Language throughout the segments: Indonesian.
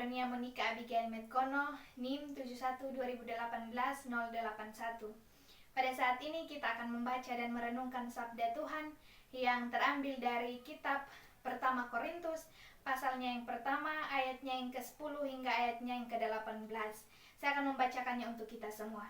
Adonia Monica Abigail Metkono, NIM 71/2018-081. Pada saat ini kita akan membaca dan merenungkan sabda Tuhan yang terambil dari kitab pertama Korintus, pasalnya yang pertama, ayatnya yang ke-10 hingga ayatnya yang ke-18. Saya akan membacakannya untuk kita semua.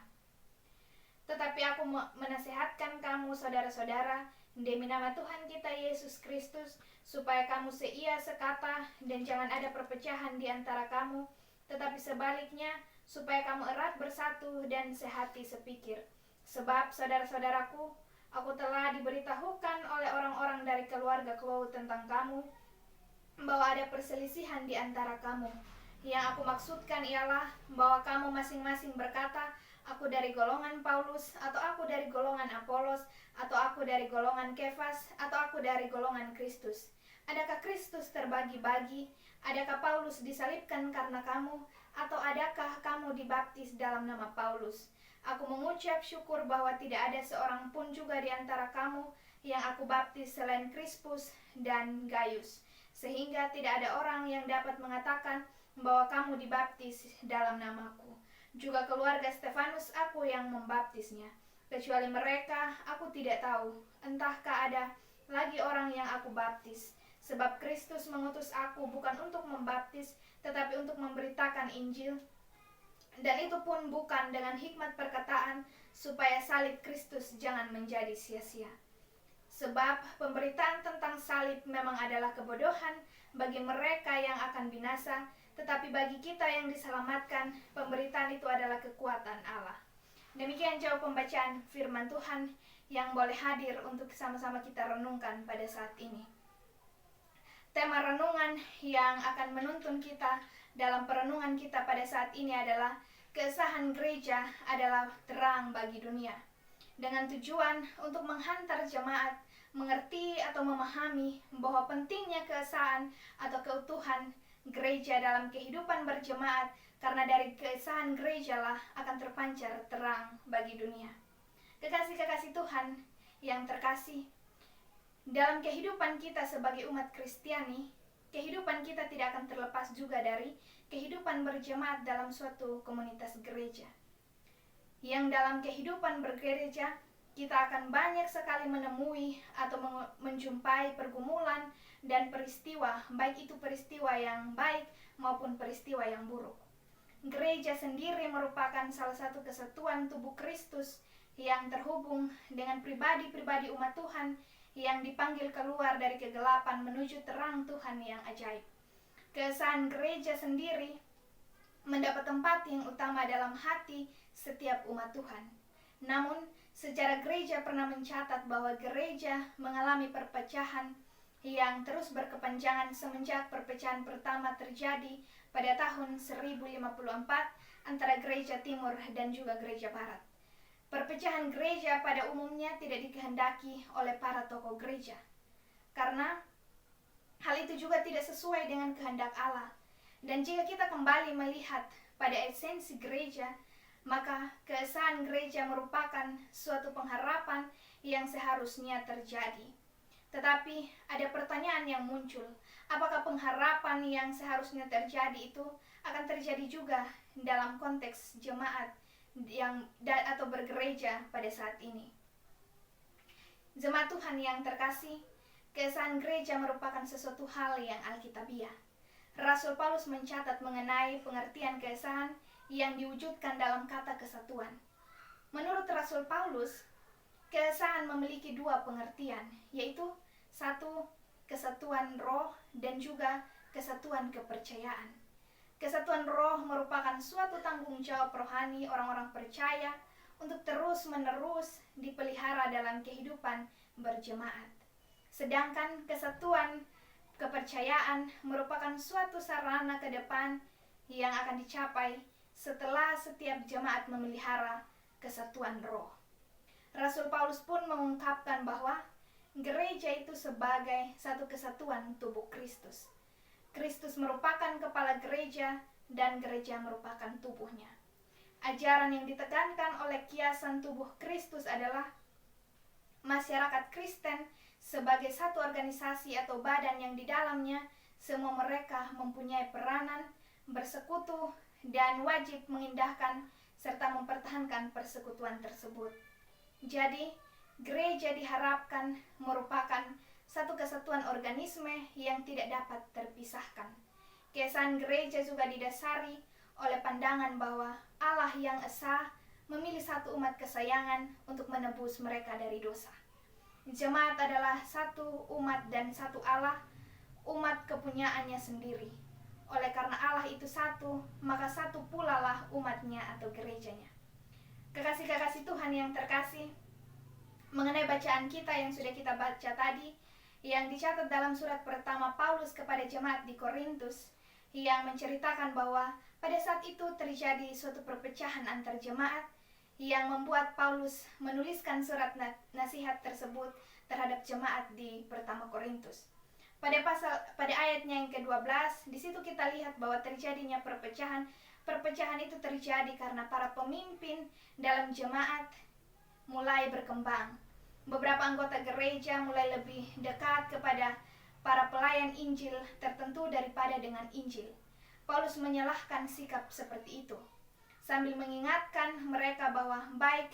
Tetapi aku menasehatkan kamu saudara-saudara, demi nama Tuhan kita Yesus Kristus, supaya kamu seia sekata dan jangan ada perpecahan di antara kamu, tetapi sebaliknya supaya kamu erat bersatu dan sehati sepikir. Sebab saudara-saudaraku, aku telah diberitahukan oleh orang-orang dari keluarga Chloe tentang kamu, bahwa ada perselisihan di antara kamu. Yang aku maksudkan ialah bahwa kamu masing-masing berkata, aku dari golongan Paulus, atau aku dari golongan Apolos, atau aku dari golongan Kefas, atau aku dari golongan Kristus. Adakah Kristus terbagi-bagi? Adakah Paulus disalibkan karena kamu? Atau adakah kamu dibaptis dalam nama Paulus? Aku mengucap syukur bahwa tidak ada seorang pun juga di antara kamu yang aku baptis selain Krispus dan Gaius, sehingga tidak ada orang yang dapat mengatakan bahwa kamu dibaptis dalam namaku. Juga keluarga Stefanus aku yang membaptisnya. Kecuali mereka, aku tidak tahu, entahkah ada lagi orang yang aku baptis. Sebab Kristus mengutus aku bukan untuk membaptis, tetapi untuk memberitakan Injil. Dan itu pun bukan dengan hikmat perkataan, supaya salib Kristus jangan menjadi sia-sia. Sebab pemberitaan tentang salib memang adalah kebodohan bagi mereka yang akan binasa, tetapi bagi kita yang diselamatkan, pemberitaan itu adalah kekuatan Allah. Demikian jauh pembacaan firman Tuhan yang boleh hadir untuk sama-sama kita renungkan pada saat ini. Tema renungan yang akan menuntun kita dalam perenungan kita pada saat ini adalah keesahan gereja adalah terang bagi dunia. Dengan tujuan untuk menghantar jemaat mengerti atau memahami bahwa pentingnya keesahan atau keutuhan gereja dalam kehidupan berjemaat, karena dari keesahan gerejalah akan terpancar terang bagi dunia. Kekasih-kekasih Tuhan yang terkasih, dalam kehidupan kita sebagai umat Kristiani, kehidupan kita tidak akan terlepas juga dari kehidupan berjemaat dalam suatu komunitas gereja. Yang dalam kehidupan bergereja, kita akan banyak sekali menemui atau menjumpai pergumulan dan peristiwa, baik itu peristiwa yang baik maupun peristiwa yang buruk. Gereja sendiri merupakan salah satu kesatuan tubuh Kristus yang terhubung dengan pribadi-pribadi umat Tuhan yang dipanggil keluar dari kegelapan menuju terang Tuhan yang ajaib. Keesahan gereja sendiri mendapat tempat yang utama dalam hati setiap umat Tuhan. Namun, sejarah gereja pernah mencatat bahwa gereja mengalami perpecahan yang terus berkepanjangan semenjak perpecahan pertama terjadi pada tahun 1054 antara gereja timur dan juga gereja barat. Perpecahan gereja pada umumnya tidak dikehendaki oleh para tokoh gereja, karena hal itu juga tidak sesuai dengan kehendak Allah. Dan jika kita kembali melihat pada esensi gereja, maka keesahan gereja merupakan suatu pengharapan yang seharusnya terjadi. Tetapi ada pertanyaan yang muncul, apakah pengharapan yang seharusnya terjadi itu akan terjadi juga dalam konteks jemaat atau bergereja pada saat ini? Jemaat Tuhan yang terkasih, keesahan gereja merupakan sesuatu hal yang alkitabiah. Rasul Paulus mencatat mengenai pengertian keesahan yang diwujudkan dalam kata kesatuan. Menurut Rasul Paulus, keesahan memiliki dua pengertian, yaitu satu, kesatuan roh dan juga kesatuan kepercayaan. Kesatuan roh merupakan suatu tanggung jawab rohani orang-orang percaya untuk terus-menerus dipelihara dalam kehidupan berjemaat. Sedangkan kesatuan kepercayaan merupakan suatu sarana ke depan yang akan dicapai setelah setiap jemaat memelihara kesatuan roh. Rasul Paulus pun mengungkapkan bahwa gereja itu sebagai satu kesatuan tubuh Kristus. Kristus merupakan kepala gereja dan gereja merupakan tubuhnya. Ajaran yang ditekankan oleh kiasan tubuh Kristus adalah masyarakat Kristen sebagai satu organisasi atau badan yang di dalamnya semua mereka mempunyai peranan, bersekutu dan wajib mengindahkan serta mempertahankan persekutuan tersebut. Jadi, gereja diharapkan merupakan satu kesatuan organisme yang tidak dapat terpisahkan. Keesaan gereja juga didasari oleh pandangan bahwa Allah yang esa memilih satu umat kesayangan untuk menebus mereka dari dosa. Jemaat adalah satu umat dan satu Allah, umat kepunyaannya sendiri. Oleh karena Allah itu satu, maka satu pula lah umatnya atau gerejanya. Kekasih-kekasih Tuhan yang terkasih, mengenai bacaan kita yang sudah kita baca tadi, yang dicatat dalam surat pertama Paulus kepada jemaat di Korintus, yang menceritakan bahwa pada saat itu terjadi suatu perpecahan antar jemaat yang membuat Paulus menuliskan surat nasihat tersebut terhadap jemaat di pertama Korintus. Pada ayatnya yang ke-12, di situ kita lihat bahwa terjadinya perpecahan. Perpecahan itu terjadi karena para pemimpin dalam jemaat mulai berkembang. Beberapa anggota gereja mulai lebih dekat kepada para pelayan Injil tertentu daripada dengan Injil. Paulus menyalahkan sikap seperti itu, sambil mengingatkan mereka bahwa baik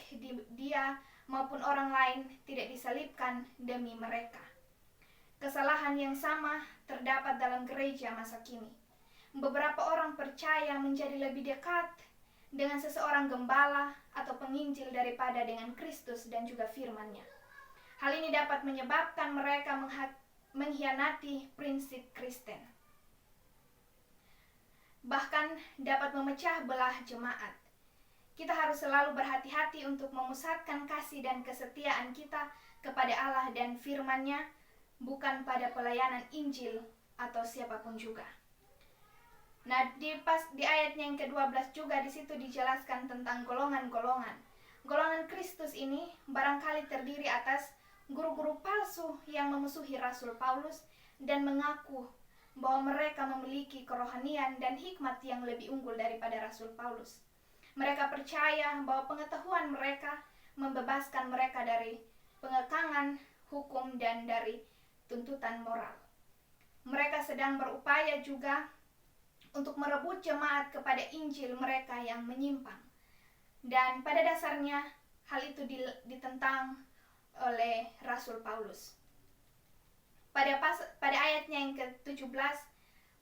dia maupun orang lain tidak disalibkan demi mereka. Kesalahan yang sama terdapat dalam gereja masa kini. Beberapa orang percaya menjadi lebih dekat dengan seseorang gembala atau penginjil daripada dengan Kristus dan juga firman-Nya. Hal ini dapat menyebabkan mereka mengkhianati prinsip Kristen. Bahkan dapat memecah belah jemaat. Kita harus selalu berhati-hati untuk memusatkan kasih dan kesetiaan kita kepada Allah dan firman-Nya, bukan pada pelayanan Injil atau siapapun juga. Nah, di ayatnya yang ke-12 juga di situ dijelaskan tentang golongan-golongan. Golongan Kristus ini barangkali terdiri atas guru-guru palsu yang memusuhi Rasul Paulus dan mengaku bahwa mereka memiliki kerohanian dan hikmat yang lebih unggul daripada Rasul Paulus. Mereka percaya bahwa pengetahuan mereka membebaskan mereka dari pengekangan hukum dan dari tuntutan moral. Mereka sedang berupaya juga untuk merebut jemaat kepada Injil mereka yang menyimpang. Dan pada dasarnya hal itu ditentang oleh Rasul Paulus. Pada ayatnya yang ke-17,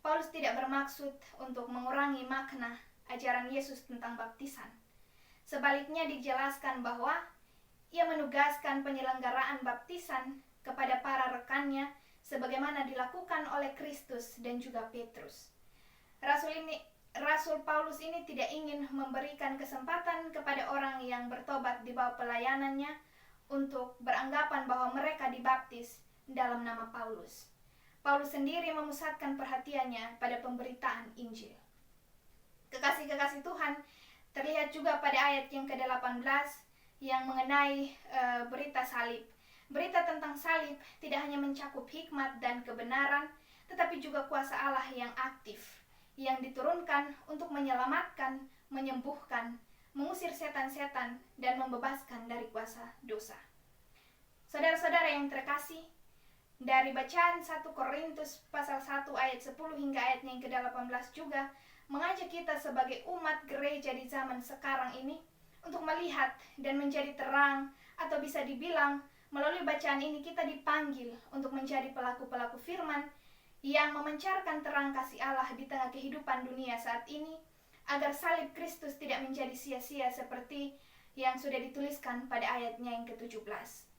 Paulus tidak bermaksud untuk mengurangi makna ajaran Yesus tentang baptisan. Sebaliknya dijelaskan bahwa ia menugaskan penyelenggaraan baptisan kepada para rekannya sebagaimana dilakukan oleh Kristus dan juga Petrus. Rasul Paulus ini tidak ingin memberikan kesempatan kepada orang yang bertobat di bawah pelayanannya untuk beranggapan bahwa mereka dibaptis dalam nama Paulus. Paulus sendiri memusatkan perhatiannya pada pemberitaan Injil. Kekasih-kekasih Tuhan, terlihat juga pada ayat yang ke-18 yang mengenai berita salib. Berita tentang salib tidak hanya mencakup hikmat dan kebenaran, tetapi juga kuasa Allah yang aktif, yang diturunkan untuk menyelamatkan, menyembuhkan, mengusir setan-setan, dan membebaskan dari kuasa dosa. Saudara-saudara yang terkasih, dari bacaan 1 Korintus pasal 1 ayat 10 hingga ayatnya yang ke-18 juga mengajak kita sebagai umat gereja di zaman sekarang ini untuk melihat dan menjadi terang, atau bisa dibilang melalui bacaan ini kita dipanggil untuk menjadi pelaku-pelaku firman yang memancarkan terang kasih Allah di tengah kehidupan dunia saat ini, agar salib Kristus tidak menjadi sia-sia seperti yang sudah dituliskan pada ayatnya yang ke-17.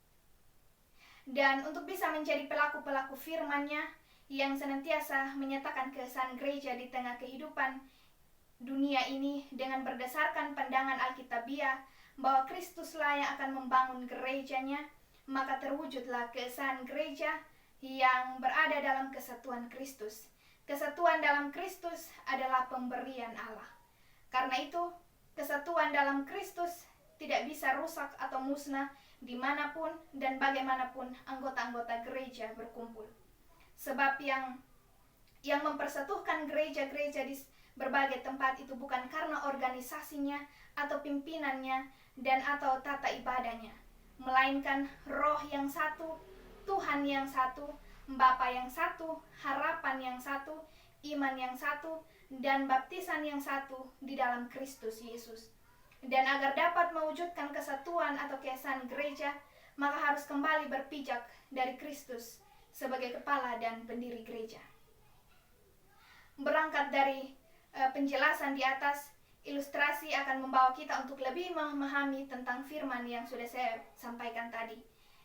Dan untuk bisa menjadi pelaku-pelaku firman-Nya yang senantiasa menyatakan kesan gereja di tengah kehidupan dunia ini dengan berdasarkan pandangan Alkitabiah bahwa Kristuslah yang akan membangun gerejanya, maka terwujudlah kesan gereja yang berada dalam kesatuan Kristus. Kesatuan dalam Kristus adalah pemberian Allah. Karena itu, kesatuan dalam Kristus tidak bisa rusak atau musnah dimanapun dan bagaimanapun anggota-anggota gereja berkumpul. Sebab yang mempersatukan gereja-gereja di berbagai tempat itu bukan karena organisasinya atau pimpinannya dan atau tata ibadahnya, melainkan Roh yang satu, Tuhan yang satu, Bapa yang satu, harapan yang satu, iman yang satu, dan baptisan yang satu di dalam Kristus Yesus. Dan agar dapat mewujudkan kesatuan atau keesaan gereja, maka harus kembali berpijak dari Kristus sebagai kepala dan pendiri gereja. Berangkat dari penjelasan di atas, ilustrasi akan membawa kita untuk lebih memahami tentang firman yang sudah saya sampaikan tadi.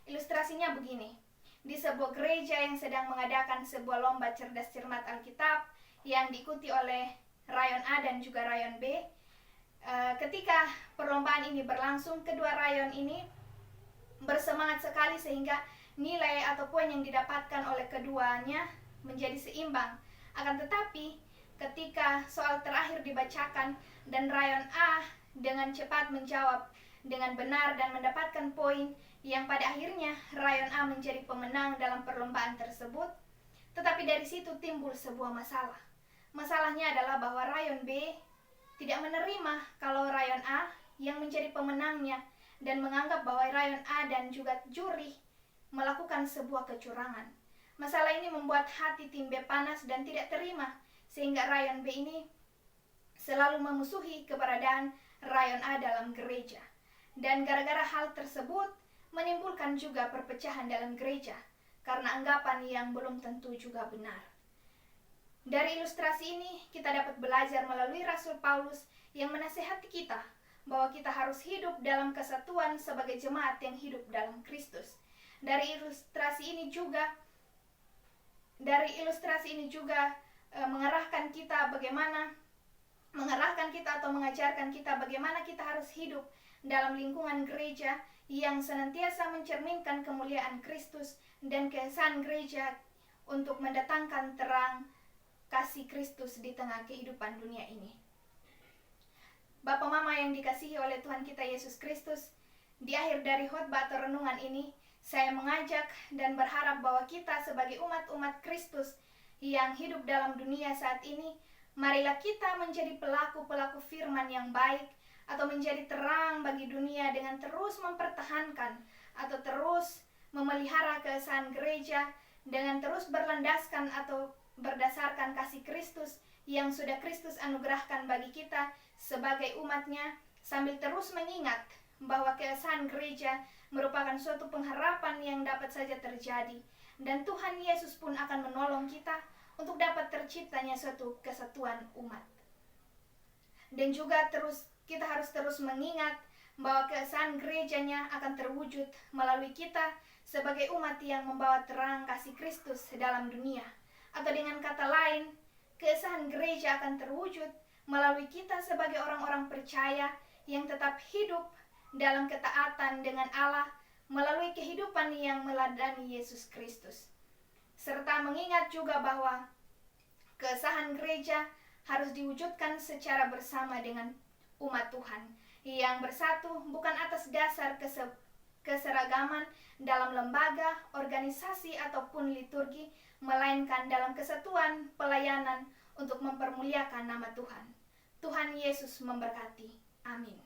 Ilustrasinya begini. Di sebuah gereja yang sedang mengadakan sebuah lomba cerdas cermat Alkitab yang diikuti oleh rayon A dan juga rayon B, ketika perlombaan ini berlangsung, kedua rayon ini bersemangat sekali sehingga nilai atau poin yang didapatkan oleh keduanya menjadi seimbang. Akan tetapi ketika soal terakhir dibacakan dan rayon A dengan cepat menjawab dengan benar dan mendapatkan poin yang pada akhirnya rayon A menjadi pemenang dalam perlombaan tersebut, tetapi dari situ timbul sebuah masalah. Masalahnya adalah bahwa rayon B tidak menerima kalau rayon A yang menjadi pemenangnya dan menganggap bahwa rayon A dan juga juri melakukan sebuah kecurangan. Masalah ini membuat hati tim B panas dan tidak terima, sehingga rayon B ini selalu memusuhi keberadaan rayon A dalam gereja. Dan gara-gara hal tersebut menimbulkan juga perpecahan dalam gereja karena anggapan yang belum tentu juga benar. Dari ilustrasi ini kita dapat belajar melalui Rasul Paulus yang menasihati kita bahwa kita harus hidup dalam kesatuan sebagai jemaat yang hidup dalam Kristus. Dari ilustrasi ini juga mengarahkan kita atau mengajarkan kita bagaimana kita harus hidup dalam lingkungan gereja yang senantiasa mencerminkan kemuliaan Kristus dan keesaan gereja untuk mendatangkan terang kasih Kristus di tengah kehidupan dunia ini. Bapak Mama yang dikasihi oleh Tuhan kita Yesus Kristus, di akhir dari khotbah atau renungan ini, saya mengajak dan berharap bahwa kita sebagai umat-umat Kristus yang hidup dalam dunia saat ini, marilah kita menjadi pelaku-pelaku firman yang baik atau menjadi terang bagi dunia dengan terus mempertahankan atau terus memelihara keesaan gereja dengan terus berlandaskan atau berdasarkan kasih Kristus yang sudah Kristus anugerahkan bagi kita sebagai umatnya, sambil terus mengingat bahwa keesaan gereja merupakan suatu pengharapan yang dapat saja terjadi, dan Tuhan Yesus pun akan menolong kita untuk dapat terciptanya suatu kesatuan umat. Dan juga kita harus terus mengingat bahwa keesaan gerejanya akan terwujud melalui kita sebagai umat yang membawa terang kasih Kristus dalam dunia. Atau dengan kata lain, keesaan gereja akan terwujud melalui kita sebagai orang-orang percaya yang tetap hidup dalam ketaatan dengan Allah melalui kehidupan yang meladani Yesus Kristus. Serta mengingat juga bahwa keesaan gereja harus diwujudkan secara bersama dengan umat Tuhan yang bersatu bukan atas dasar keseragaman dalam lembaga, organisasi ataupun liturgi, melainkan dalam kesatuan pelayanan untuk mempermuliakan nama Tuhan. Tuhan Yesus memberkati. Amin.